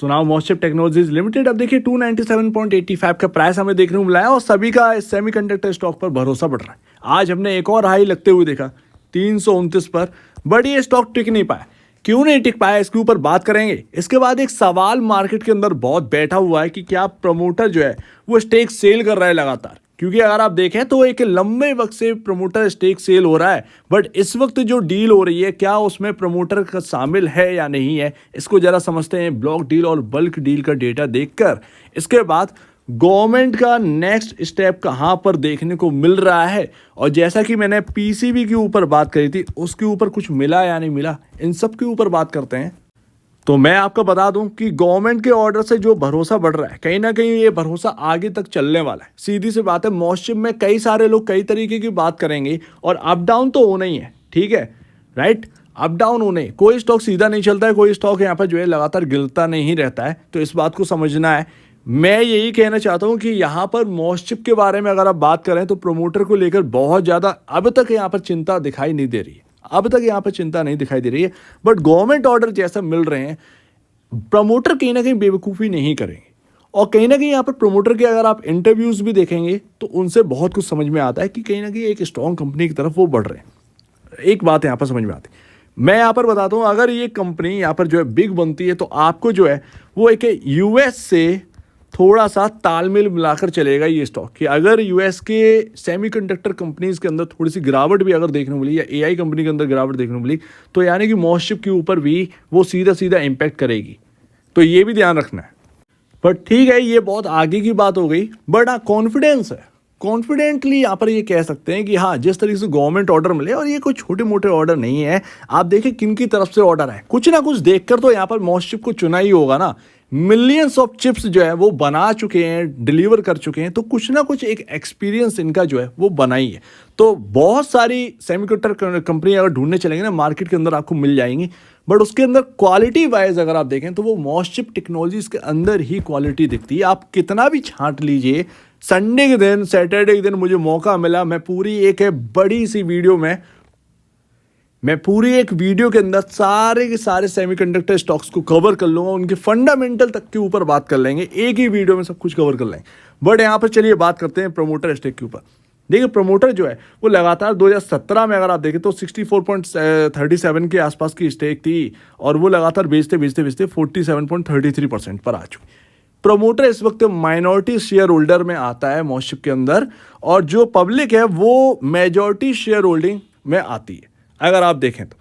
सुनाओ मॉस्चिप technologies limited. अब देखिए 297.85 का प्राइस हमें देखने को मिला है और सभी का सेमीकंडक्टर स्टॉक पर भरोसा बढ़ रहा है। आज हमने एक और हाई लगते हुए देखा 329 पर, बट ये स्टॉक टिक नहीं पाया। क्यों नहीं टिक पाया, इसके ऊपर बात करेंगे। इसके बाद एक सवाल मार्केट के अंदर बहुत बैठा हुआ है कि क्या प्रमोटर जो है वो स्टेक सेल कर रहा है लगातार, क्योंकि अगर आप देखें तो एक लंबे वक्त से प्रमोटर स्टेक सेल हो रहा है, बट इस वक्त जो डील हो रही है क्या उसमें प्रमोटर का शामिल है या नहीं है, इसको जरा समझते हैं ब्लॉक डील और बल्क डील का डेटा देखकर। इसके बाद गवर्नमेंट का नेक्स्ट स्टेप कहां पर देखने को मिल रहा है, और जैसा कि मैंने पीसीबी के ऊपर बात करी थी उसके ऊपर कुछ मिला या नहीं मिला, इन सब के ऊपर बात करते हैं। तो मैं आपको बता दूं कि गवर्नमेंट के ऑर्डर से जो भरोसा बढ़ रहा है, कहीं ना कहीं ये भरोसा आगे तक चलने वाला है। सीधी सी बात है, मॉस्चिप में कई सारे लोग कई तरीके की बात करेंगे और अप डाउन तो होना ही है, ठीक है, राइट, अप डाउन होने, कोई स्टॉक सीधा नहीं चलता है, कोई स्टॉक यहाँ पर जो है लगातार गिरता नहीं रहता है, तो इस बात को समझना है। मैं यही कहना चाहता हूं कि यहाँ पर मॉस्चिप के बारे में अगर आप बात करें तो प्रमोटर को लेकर बहुत ज़्यादा अब तक यहाँ पर चिंता दिखाई नहीं दे रही है, अब तक यहाँ पर चिंता नहीं दिखाई दे रही है। बट गवर्नमेंट ऑर्डर जैसा मिल रहे हैं, प्रमोटर कहीं ना कहीं बेवकूफ़ी नहीं करेंगे, और कहीं ना कहीं यहाँ पर प्रमोटर के अगर आप इंटरव्यूज भी देखेंगे तो उनसे बहुत कुछ समझ में आता है कि कहीं ना कहीं एक स्ट्रॉन्ग कंपनी की तरफ वो बढ़ रहे हैं। एक बात यहाँ पर समझ में आती है, मैं यहाँ पर बताता हूँ, अगर ये कंपनी यहाँ पर जो है बिग बनती है तो आपको जो है वो एक यूएस से थोड़ा सा तालमेल मिलाकर चलेगा ये स्टॉक, कि अगर यूएस के सेमीकंडक्टर कंपनीज के अंदर थोड़ी सी गिरावट भी अगर देखने को मिली या एआई कंपनी के अंदर गिरावट देखने को मिली तो यानी कि मॉस्चिप के ऊपर भी वो सीधा सीधा इम्पैक्ट करेगी, तो ये भी ध्यान रखना है। बट ठीक है, ये बहुत आगे की बात हो गई, बट हाँ कॉन्फिडेंस है, कॉन्फिडेंटली यहाँ पर ये कह सकते हैं कि हाँ जिस तरीके से गवर्नमेंट ऑर्डर मिले, और ये कोई छोटे मोटे ऑर्डर नहीं है, आप देखें किन की तरफ से ऑर्डर है, कुछ ना कुछ देखकर तो यहाँ पर मॉस्चिप को चुना ही होगा ना। मिलियंस ऑफ चिप्स जो है वो बना चुके हैं, डिलीवर कर चुके हैं, तो कुछ ना कुछ एक एक्सपीरियंस इनका जो है वो बना ही है। तो बहुत सारी सेमीकंडक्टर कंपनी अगर ढूंढने चलेंगे ना मार्केट के अंदर आपको मिल जाएंगी, बट उसके अंदर क्वालिटी वाइज अगर आप देखें तो वो मॉस्चिप टेक्नोलॉजीज के अंदर ही क्वालिटी दिखती है। आप कितना भी छांट लीजिए, संडे के दिन, सैटरडे के दिन मुझे मौका मिला, मैं पूरी एक बड़ी सी वीडियो में, मैं पूरी एक वीडियो के अंदर सारे के सारे सेमीकंडक्टर स्टॉक्स को कवर कर लूंगा, उनके फंडामेंटल तक के ऊपर बात कर लेंगे, एक ही वीडियो में सब कुछ कवर कर लेंगे। बट यहाँ पर चलिए बात करते हैं प्रमोटर स्टेक के ऊपर। देखिए प्रमोटर जो है वो लगातार 2017 में अगर आप देखें तो 64.37 के आसपास की स्टेक थी, और वो लगातार बेचते 47.33% पर आ चुकी। प्रमोटर इस वक्त माइनॉरिटी शेयर होल्डर में आता है मॉस्चिप के अंदर, और जो पब्लिक है वो मेजॉरिटी शेयर होल्डिंग में आती है। अगर आप देखें तो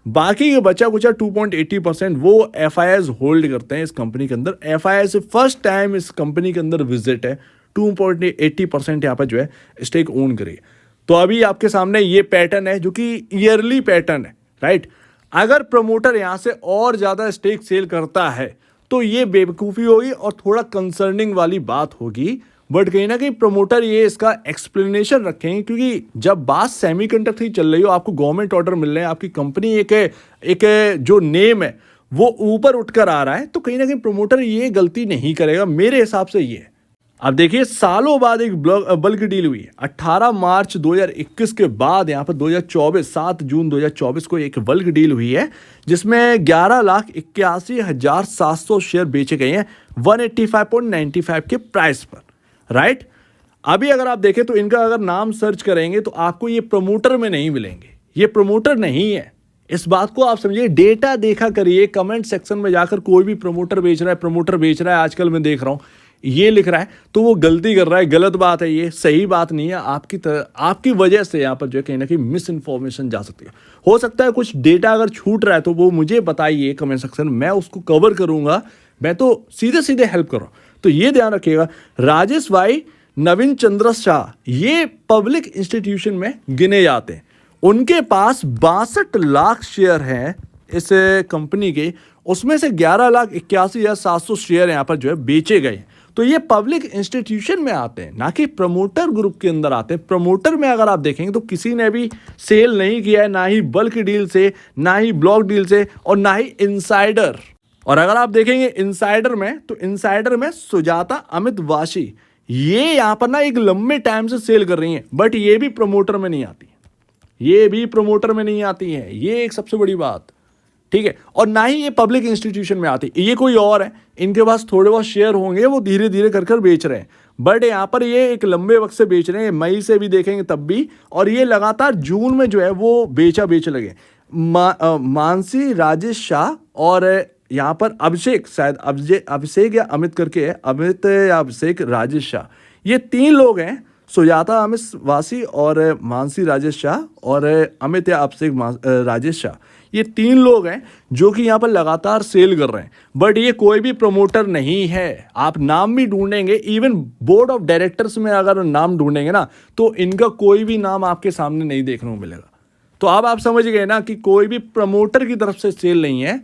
बाकी के बचा कुचा 2.80% वो एफआईआईज होल्ड करते हैं इस कंपनी के अंदर। एफआईआई से फर्स्ट टाइम इस कंपनी के अंदर विजिट है, 2.80% यहाँ पर जो है स्टेक ओन करिए। तो अभी आपके सामने ये पैटर्न है जो कि ईयरली पैटर्न है, राइट। अगर प्रमोटर यहाँ से और ज़्यादा स्टेक सेल करता है तो ये बेवकूफ़ी होगी और थोड़ा कंसर्निंग वाली बात होगी, बट कहीं ना कहीं प्रमोटर ये इसका एक्सप्लेनेशन रखेंगे, क्योंकि जब बात सेमीकंडक्टर की चल रही हो, आपको गवर्नमेंट ऑर्डर मिल रहे हैं, आपकी कंपनी एक जो नेम है वो ऊपर उठकर आ रहा है, तो कहीं ना कहीं प्रमोटर ये गलती नहीं करेगा, मेरे हिसाब से ये है। अब देखिए सालों बाद एक बल्क डील हुई है 18 मार्च 2021 के बाद, यहाँ पर 2024 7 जून 2024 को एक बल्क डील हुई है जिसमें 11,81,700 शेयर बेचे गए हैं 185.95 के प्राइस पर, राइट। अभी अगर आप देखें तो इनका अगर नाम सर्च करेंगे तो आपको ये प्रमोटर में नहीं मिलेंगे, ये प्रमोटर नहीं है, इस बात को आप समझिए। डेटा देखा करिए, कमेंट सेक्शन में जाकर कोई भी प्रमोटर बेच रहा है, प्रमोटर बेच रहा है, आजकल मैं देख रहा हूं ये लिख रहा है, तो वो गलती कर रहा है, गलत बात है, ये सही बात नहीं है। आपकी वजह से यहाँ पर जो है कहीं ना कहीं मिस इन्फॉर्मेशन जा सकती है। हो सकता है कुछ डेटा अगर छूट रहा है तो वो मुझे बताइए कमेंट सेक्शन में, मैं उसको कवर करूंगा, मैं तो सीधे सीधे हेल्प कर रहा हूँ। तो ये ध्यान रखिएगा, राजेश भाई नवीन चंद्र शाह ये पब्लिक इंस्टीट्यूशन में गिने जाते हैं, उनके पास 62 लाख शेयर हैं इस कंपनी के, उसमें से 11,81,700 शेयर यहाँ पर जो है बेचे गए हैं। तो ये पब्लिक इंस्टीट्यूशन में आते हैं, ना कि प्रमोटर ग्रुप के अंदर आते हैं। प्रमोटर में अगर आप देखेंगे तो किसी ने भी सेल नहीं किया है, ना ही बल्क डील से, ना ही ब्लॉक डील से, और ना ही इनसाइडर। और अगर आप देखेंगे इनसाइडर में, तो इनसाइडर में सुजाता अमित वाशी ये यहाँ पर ना एक लंबे टाइम से सेल कर रही हैं, बट ये भी प्रमोटर में नहीं आती, ये भी प्रमोटर में नहीं आती है, ये एक सबसे बड़ी बात, ठीक है, और ना ही ये पब्लिक इंस्टीट्यूशन में आती, ये कोई और है, इनके पास थोड़े बहुत शेयर होंगे, वो धीरे धीरे कर बेच रहे हैं, बट यहाँ पर ये एक लंबे वक्त से बेच रहे हैं, मई से भी देखेंगे तब भी, और ये लगातार जून में जो है वो बेच लगे। मानसी राजेश शाह और यहाँ पर अभिषेक, शायद अभिषेक या अमित करके है, अमित या अभिषेक राजेश शाह, ये 3 लोग हैं, सुजाता अमित वासी और मानसी राजेश शाह और अमित या अभिषेक राजेश शाह, ये 3 लोग हैं जो कि यहाँ पर लगातार सेल कर रहे हैं, बट ये कोई भी प्रमोटर नहीं है। आप नाम भी ढूंढेंगे, इवन बोर्ड ऑफ डायरेक्टर्स में अगर नाम ढूंढेंगे ना, तो इनका कोई भी नाम आपके सामने नहीं देखने को मिलेगा। तो अब आप समझ गए ना कि कोई भी प्रमोटर की तरफ से सेल नहीं है,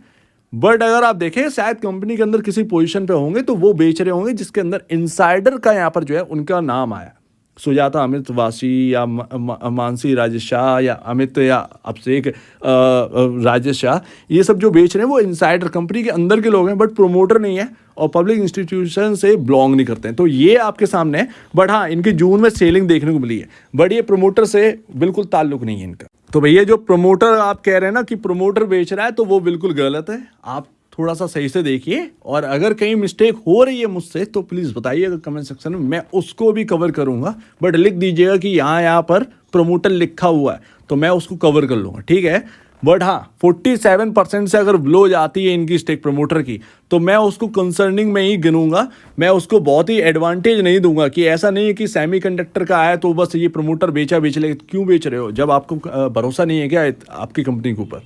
बट अगर आप देखें शायद कंपनी के अंदर किसी पोजीशन पे होंगे तो वो बेच रहे होंगे, जिसके अंदर इनसाइडर का यहाँ पर जो है उनका नाम आया, सुजाता अमित वासी या मानसी राजेश शाह या अमित या अभिषेक राजेश शाह, ये सब जो बेच रहे हैं वो इनसाइडर कंपनी के अंदर के लोग हैं, बट प्रोमोटर नहीं है और पब्लिक इंस्टीट्यूशन से बिलोंग नहीं करते हैं। तो ये आपके सामने है, बट हाँ इनकी जून में सेलिंग देखने को मिली है, बट ये प्रमोटर से बिल्कुल ताल्लुक नहीं है इनका। तो भैया जो प्रमोटर आप कह रहे हैं ना कि प्रमोटर बेच रहा है, तो वो बिल्कुल गलत है, आप थोड़ा सा सही से देखिए, और अगर कहीं मिस्टेक हो रही है मुझसे तो प्लीज़ बताइएगा कमेंट सेक्शन में, मैं उसको भी कवर करूंगा, बट लिख दीजिएगा कि यहाँ पर प्रमोटर लिखा हुआ है तो मैं उसको कवर कर लूँगा, ठीक है। बट हाँ 47% से अगर लो जाती है इनकी स्टेक प्रमोटर की, तो मैं उसको कंसर्निंग में ही गिनूंगा, मैं उसको बहुत ही एडवांटेज नहीं दूंगा कि ऐसा नहीं है कि सेमीकंडक्टर का आया तो बस ये प्रमोटर बेच ले। क्यों बेच रहे हो जब आपको भरोसा नहीं है क्या आपकी कंपनी के ऊपर,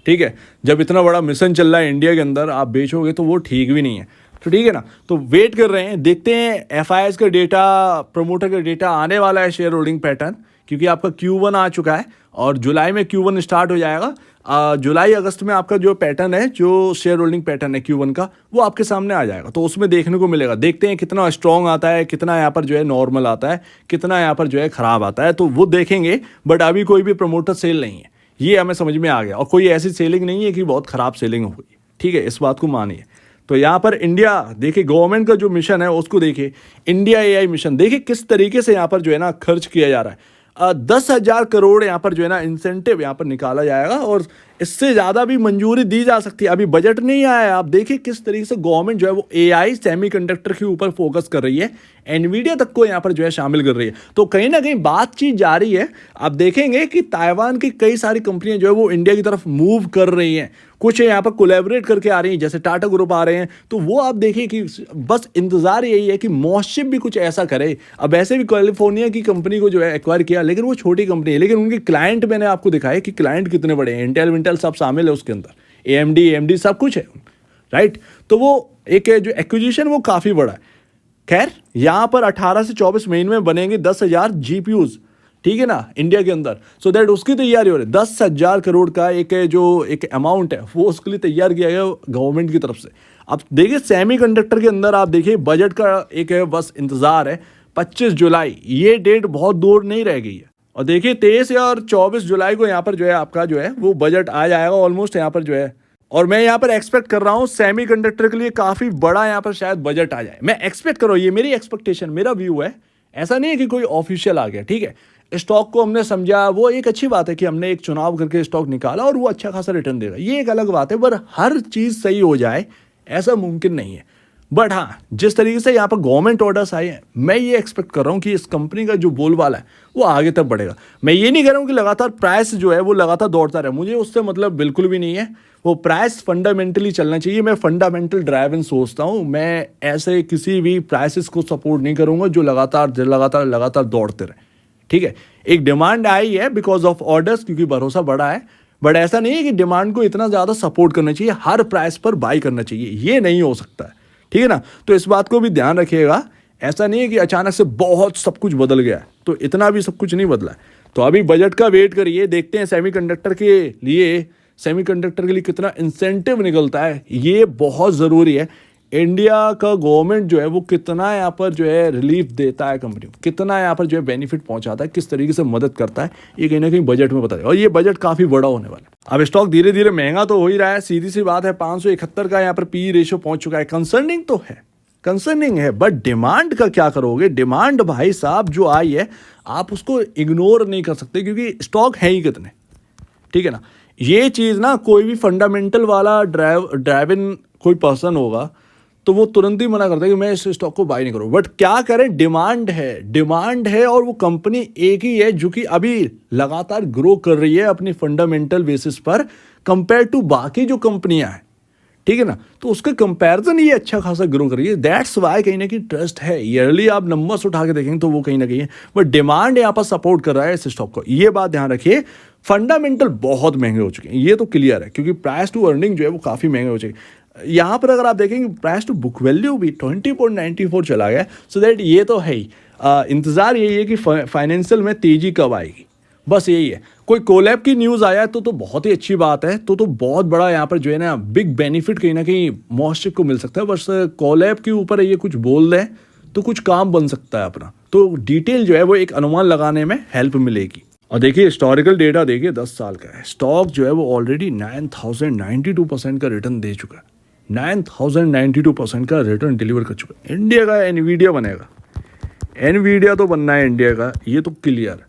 ठीक है। जब इतना बड़ा मिशन चल रहा है इंडिया के अंदर, आप बेचोगे तो वो ठीक भी नहीं है, तो ठीक है ना। तो वेट कर रहे हैं, देखते हैं FIS का डेटा, प्रमोटर का डेटा आने वाला है, शेयर होल्डिंग पैटर्न, क्योंकि आपका Q1 आ चुका है और जुलाई में Q1 स्टार्ट हो जाएगा। जुलाई अगस्त में आपका जो पैटर्न है, जो शेयर होल्डिंग पैटर्न है Q1 का, वो आपके सामने आ जाएगा, तो उसमें देखने को मिलेगा। देखते हैं कितना स्ट्रॉन्ग आता है, कितना यहाँ पर जो है नॉर्मल आता है, कितना यहाँ पर जो है खराब आता है, तो वो देखेंगे। बट अभी कोई भी प्रमोटर सेल नहीं है, ये हमें समझ में आ गया, और कोई ऐसी सेलिंग नहीं है कि बहुत खराब सेलिंग हो गई, ठीक है, इस बात को मानिए। तो यहाँ पर इंडिया देखिए, गवर्नमेंट का जो मिशन है उसको देखिए, इंडिया AI मिशन देखिए किस तरीके से यहाँ पर जो है ना खर्च किया जा रहा है। 10,000 करोड़ यहाँ पर जो है ना इंसेंटिव यहाँ पर निकाला जाएगा, और इससे ज़्यादा भी मंजूरी दी जा सकती है। अभी बजट नहीं आया है, आप देखिए किस तरीके से गवर्नमेंट जो है वो AI सेमीकंडक्टर के ऊपर फोकस कर रही है, एनवीडिया तक को यहाँ पर जो है शामिल कर रही है। तो कहीं ना कहीं बातचीत जारी है। आप देखेंगे कि ताइवान की कई सारी कंपनियां जो है वो इंडिया की तरफ मूव कर रही हैं, कुछ यहाँ पर कोलैबोरेट करके आ रही हैं, जैसे टाटा ग्रुप आ रहे हैं। तो वो आप देखिए कि बस इंतजार यही है कि मॉसशिप भी कुछ ऐसा करे। अब ऐसे भी कैलिफोर्निया की कंपनी को जो है एक्वायर किया, लेकिन वो छोटी कंपनी है, लेकिन उनके क्लाइंट मैंने आपको दिखाया कि क्लाइंट कितने बड़े हैं, इंटेल विंटेल सब शामिल है उसके अंदर, AMD सब कुछ है, राइट। तो वो एक जो एक्विजिशन वो काफ़ी बड़ा है। खैर यहाँ पर 18 से 24 महीने में बनेंगे 10,000 GPUs, ठीक है ना, इंडिया के अंदर। सो दैट उसकी तैयारी हो रही है। 10,000 करोड़ का एक अमाउंट है वो उसके लिए तैयार किया गया गवर्नमेंट की तरफ से। अब देखिए सेमीकंडक्टर के अंदर आप देखिए बजट का एक है बस इंतजार है, 25 जुलाई, ये डेट बहुत दूर नहीं रह गई है। और देखिए 23 और 24 जुलाई को यहाँ पर जो है आपका जो है वो बजट आ जाएगा ऑलमोस्ट यहाँ पर जो है। और मैं यहाँ पर एक्सपेक्ट कर रहा हूँ सेमीकंडक्टर के लिए काफ़ी बड़ा यहाँ पर शायद बजट आ जाए, मैं एक्सपेक्ट कर रहा हूँ, ये मेरी एक्सपेक्टेशन, मेरा व्यू है। ऐसा नहीं है कि कोई ऑफिशियल आ गया, ठीक है। स्टॉक को हमने समझा, वो एक अच्छी बात है कि हमने एक चुनाव करके स्टॉक निकाला और वो अच्छा खासा रिटर्न देगा, ये एक अलग बात है। पर हर चीज़ सही हो जाए ऐसा मुमकिन नहीं है। बट हाँ, जिस तरीके से यहाँ पर गवर्नमेंट ऑर्डर्स आए हैं, मैं ये एक्सपेक्ट कर रहा हूँ कि इस कंपनी का जो बोलबाला है वो आगे तक बढ़ेगा। मैं ये नहीं कह रहा हूँ कि लगातार प्राइस जो है वो लगातार दौड़ता रहे, मुझे उससे मतलब बिल्कुल भी नहीं है। वो प्राइस फंडामेंटली चलना चाहिए, मैं फंडामेंटल ड्राइवन सोचता हूँ। मैं ऐसे किसी भी प्राइसेस को सपोर्ट नहीं करूँगा जो लगातार दौड़ते रहे, ठीक है। एक डिमांड आई है बिकॉज ऑफ ऑर्डर्स, क्योंकि भरोसा बढ़ा है, बट ऐसा नहीं है कि डिमांड को इतना ज़्यादा सपोर्ट करना चाहिए, हर प्राइस पर बाई करना चाहिए, ये नहीं हो सकता है, ठीक है ना। तो इस बात को भी ध्यान रखिएगा। ऐसा नहीं है कि अचानक से बहुत सब कुछ बदल गया है, तो इतना भी सब कुछ नहीं बदला है। तो अभी बजट का वेट करिए, देखते हैं सेमीकंडक्टर के लिए कितना इंसेंटिव निकलता है, ये बहुत ज़रूरी है। इंडिया का गवर्नमेंट जो है वो कितना यहाँ पर जो है रिलीफ देता है कंपनी को, कितना यहाँ पर जो है बेनिफिट पहुंचाता है, किस तरीके से मदद करता है, ये कहीं ना कहीं बजट में बताया। और ये बजट काफ़ी बड़ा होने वाला है। अब स्टॉक धीरे धीरे महंगा तो हो ही रहा है, सीधी सी बात है। 571 का यहाँ पर PE रेशियो पहुंच चुका है। कंसर्निंग है, बट डिमांड का क्या करोगे? डिमांड भाई साहब जो आई है आप उसको इग्नोर नहीं कर सकते, क्योंकि स्टॉक है ही कितने, ठीक है ना। ये चीज़ ना कोई भी फंडामेंटल वाला ड्राइव इन कोई पर्सन होगा तो वो तुरंत ही मना करता है कि मैं इस स्टॉक को बाय नहीं करूँ। बट क्या करें, डिमांड है और वो कंपनी एक ही है जो कि अभी लगातार ग्रो कर रही है अपनी फंडामेंटल बेसिस पर कंपेयर टू बाकी जो कंपनियां हैं, ठीक है ना। तो उसके कंपैरिजन ये अच्छा खासा ग्रो कर रही है। दैट्स वाई कहीं ना कहीं ट्रस्ट है। ईयरली आप नंबर्स उठा के देखेंगे तो वो कहीं ना कहीं है, बट डिमांड यहाँ पर सपोर्ट कर रहा है इस स्टॉक को। ये बात ध्यान रखिए। फंडामेंटल बहुत महंगे हो चुके हैं, ये तो क्लियर है, क्योंकि प्राइस टू अर्निंग जो है वो काफ़ी महंगे हो चुके हैं। यहाँ पर अगर आप देखेंगे प्राइस टू बुक वैल्यू भी 20.94 चला गया। सो दैट ये तो है ही। इंतज़ार यही है कि फाइनेंशियल में तेज़ी कब आएगी, बस यही है। कोई कोलैब की न्यूज़ आया तो बहुत ही अच्छी बात है, तो बहुत बड़ा यहाँ पर जो है ना बिग बेनिफिट कहीं ना कहीं मॉस्टिक को मिल सकता है। बस कोलैब के ऊपर ये कुछ बोल दें तो कुछ काम बन सकता है अपना। तो डिटेल जो है वो एक अनुमान लगाने में हेल्प मिलेगी। और देखिए हिस्टोरिकल डेटा देखिए 10 साल का है। स्टॉक जो है वो ऑलरेडी 9092% का रिटर्न दे चुका है। 9092% का रिटर्न डिलीवर कर चुका है। इंडिया का एनवीडिया बनेगा, एनवीडिया तो बनना है इंडिया का, ये तो क्लियर है,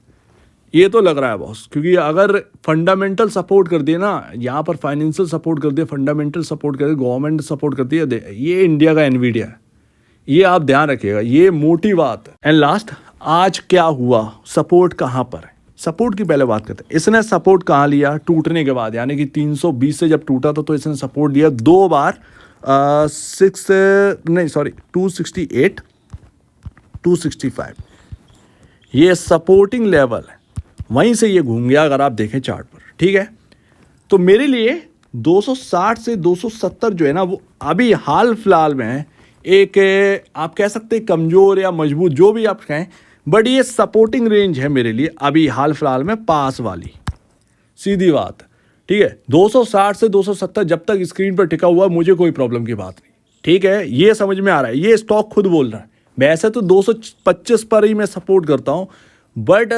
ये तो लग रहा है बॉस। क्योंकि अगर फंडामेंटल सपोर्ट कर दिए ना, यहाँ पर फाइनेंशियल सपोर्ट कर दिया, फंडामेंटल सपोर्ट कर दिया, गवर्नमेंट सपोर्ट कर दिया, ये इंडिया का एनवीडिया है। ये आप ध्यान रखिएगा, ये मोटी बात है। एंड लास्ट, आज क्या हुआ, सपोर्ट कहाँ पर है। सपोर्ट की पहले बात करते हैं। इसने सपोर्ट कहाँ लिया टूटने के बाद, यानी कि 320 से जब टूटा था तो इसने सपोर्ट लिया 2 बार 268 265। ये सपोर्टिंग लेवल है, वहीं से ये घूम गया अगर आप देखें चार्ट पर, ठीक है। तो मेरे लिए 260 से 270 जो है ना वो अभी हाल फिलहाल में एक आप कह सकते हैं कमज़ोर या मजबूत, जो भी आप कहें, बट ये सपोर्टिंग रेंज है मेरे लिए अभी हाल फिलहाल में पास वाली, सीधी बात, ठीक है। 260 से 270 जब तक स्क्रीन पर टिका हुआ मुझे कोई प्रॉब्लम की बात नहीं, ठीक है। ये समझ में आ रहा है, ये स्टॉक खुद बोल रहा है। वैसे तो 225 पर ही मैं सपोर्ट करता हूँ, बट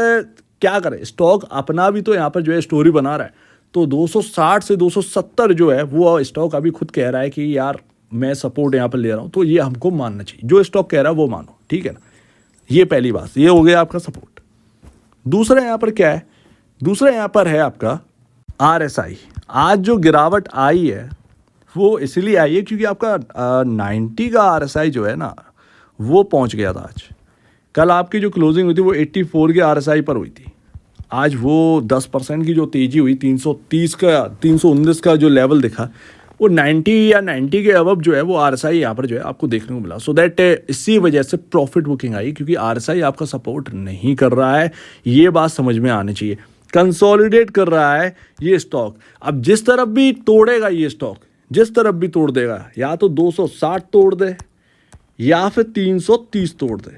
क्या करें, स्टॉक अपना भी तो यहाँ पर जो है स्टोरी बना रहा है। तो 260 से 270 जो है वो स्टॉक अभी खुद कह रहा है कि यार मैं सपोर्ट यहाँ पर ले रहा हूँ, तो ये हमको मानना चाहिए। जो स्टॉक कह रहा है वो मानो, ठीक है ना। ये पहली बात, ये हो गया आपका सपोर्ट। दूसरा यहाँ पर क्या है, दूसरा यहाँ पर है आपका RSI। आज जो गिरावट आई है वो इसलिए आई है क्योंकि आपका 90 का RSI जो है ना वो पहुँच गया था आज। कल आपकी जो क्लोजिंग हुई थी वो 84 के RSI पर हुई थी। आज वो 10% की जो तेज़ी हुई, 319 का जो लेवल दिखा, वो 90 या 90 के अबव जो है वो RSI यहाँ पर जो है आपको देखने को मिला। सो दैट इसी वजह से प्रॉफिट बुकिंग आई, क्योंकि RSI आपका सपोर्ट नहीं कर रहा है। ये बात समझ में आनी चाहिए। कंसोलिडेट कर रहा है ये स्टॉक। अब जिस तरफ भी तोड़ेगा ये स्टॉक, जिस तरफ भी तोड़ देगा, या तो 260 तोड़ दे या फिर 330 तोड़ दे,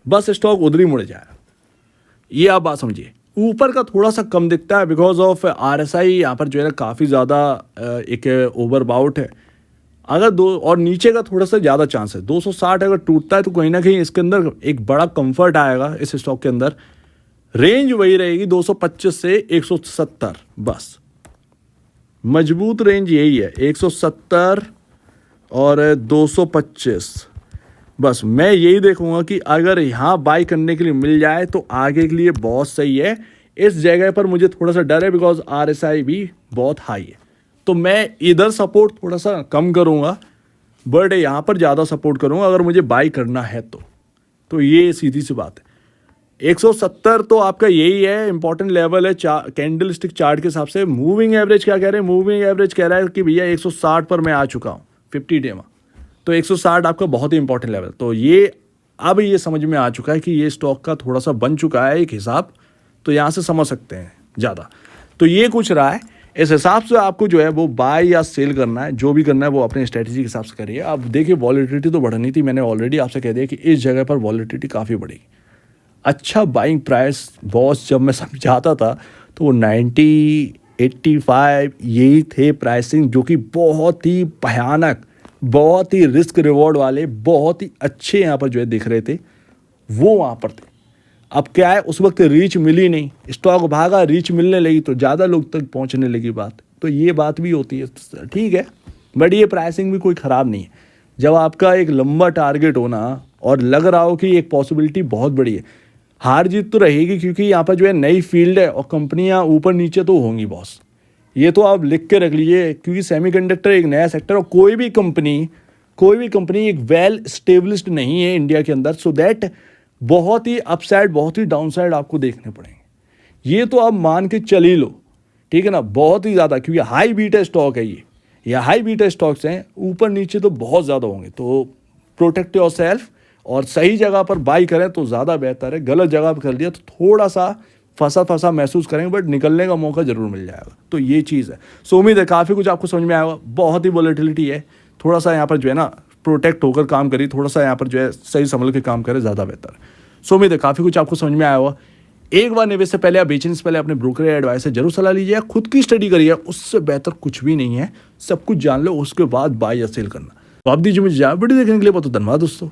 बस स्टॉक उधर ही मुड़ जाएगा। ये आप बात समझिए। ऊपर का थोड़ा सा कम दिखता है बिकॉज ऑफ RSI यहाँ पर जो है ना काफ़ी ज़्यादा एक ओवरबाउट है। अगर दो और नीचे का थोड़ा सा ज़्यादा चांस है। 260 अगर टूटता है तो कहीं ना कहीं इसके अंदर एक बड़ा कंफर्ट आएगा। इस स्टॉक के अंदर रेंज वही रहेगी 225 से 170, बस मजबूत रेंज यही है, 170 और 225। बस मैं यही देखूंगा कि अगर यहाँ बाई करने के लिए मिल जाए तो आगे के लिए बहुत सही है। इस जगह पर मुझे थोड़ा सा डर है बिकॉज RSI भी बहुत हाई है, तो मैं इधर सपोर्ट थोड़ा सा कम करूँगा, बट यहाँ पर ज़्यादा सपोर्ट करूँगा अगर मुझे बाई करना है तो ये सीधी सी बात है। 170 तो आपका यही है, इंपॉर्टेंट लेवल है कैंडल स्टिक चार्ट के हिसाब से। मूविंग एवरेज क्या कह रहे हैं, मूविंग एवरेज कह रहा है कि भैया 160 पर मैं आ चुका हूँ 50 डे में, तो 160 आपका बहुत ही इंपॉर्टेंट लेवल। तो ये अब ये समझ में आ चुका है कि ये स्टॉक का थोड़ा सा बन चुका है एक हिसाब, तो यहाँ से समझ सकते हैं ज़्यादा। तो ये कुछ रहा है, इस हिसाब से आपको जो है वो बाय या सेल करना है, जो भी करना है वो अपने स्ट्रेटजी के हिसाब से करिए। अब देखिए वॉलेटिलिटी तो बढ़नी थी, मैंने ऑलरेडी आपसे कह दिया कि इस जगह पर वॉलेटिलिटी काफ़ी बढ़ेगी। अच्छा बाइंग प्राइस बॉस जब मैं समझाता था तो वो 90, 85 यही थे प्राइसिंग, जो कि बहुत ही भयानक, बहुत ही रिस्क रिवॉर्ड वाले, बहुत ही अच्छे यहाँ पर जो है दिख रहे थे, वो वहाँ पर थे। अब क्या है, उस वक्त रीच मिली नहीं, स्टॉक भागा, रीच मिलने लगी तो ज़्यादा लोग तक पहुँचने लगी बात। तो ये बात भी होती है, ठीक है, बट ये प्राइसिंग भी कोई ख़राब नहीं है। जब आपका एक लंबा टारगेट होना और लग रहा हो कि एक पॉसिबिलिटी बहुत बड़ी है, हार जीत तो रहेगी क्योंकि यहाँ पर जो है नई फील्ड है और कंपनियाँ ऊपर नीचे तो होंगी बॉस। ये तो आप लिख के रख लीजिए, क्योंकि सेमीकंडक्टर एक नया सेक्टर और कोई भी कंपनी एक वेल स्टेब्लिश्ड नहीं है इंडिया के अंदर, सो दैट बहुत ही अपसाइड बहुत ही डाउनसाइड आपको देखने पड़ेंगे। ये तो आप मान के चल ही लो, ठीक है ना, बहुत ही ज़्यादा, क्योंकि हाई बीटा स्टॉक है ये हाई बीटा स्टॉक्स हैं, ऊपर नीचे तो बहुत ज़्यादा होंगे। तो प्रोटेक्ट योर सेल्फ और सही जगह पर बाई करें तो ज़्यादा बेहतर है। गलत जगह पर कर दिया तो थोड़ा सा फंसा महसूस करेंगे, बट निकलने का मौका जरूर मिल जाएगा। तो ये चीज़ है। सो उम्मीद है काफ़ी कुछ आपको समझ में आएगा। बहुत ही वॉलेटिलिटी है, थोड़ा सा यहाँ पर जो है ना प्रोटेक्ट होकर काम करिए, थोड़ा सा यहाँ पर जो है सही संभल के काम करें, ज़्यादा बेहतर है। सो उम्मीद है काफ़ी कुछ आपको समझ में आया होगा। एक बार निवेश से पहले या बेचने से पहले अपने ब्रोकर या एडवाइस से जरूर सलाह लीजिए, खुद की स्टडी करिए, उससे बेहतर कुछ भी नहीं है। सब कुछ जान लो, उसके बाद बाय या सेल करना। तो आप दीजिए मुझे वीडियो देखने के लिए बहुत धन्यवाद दोस्तों।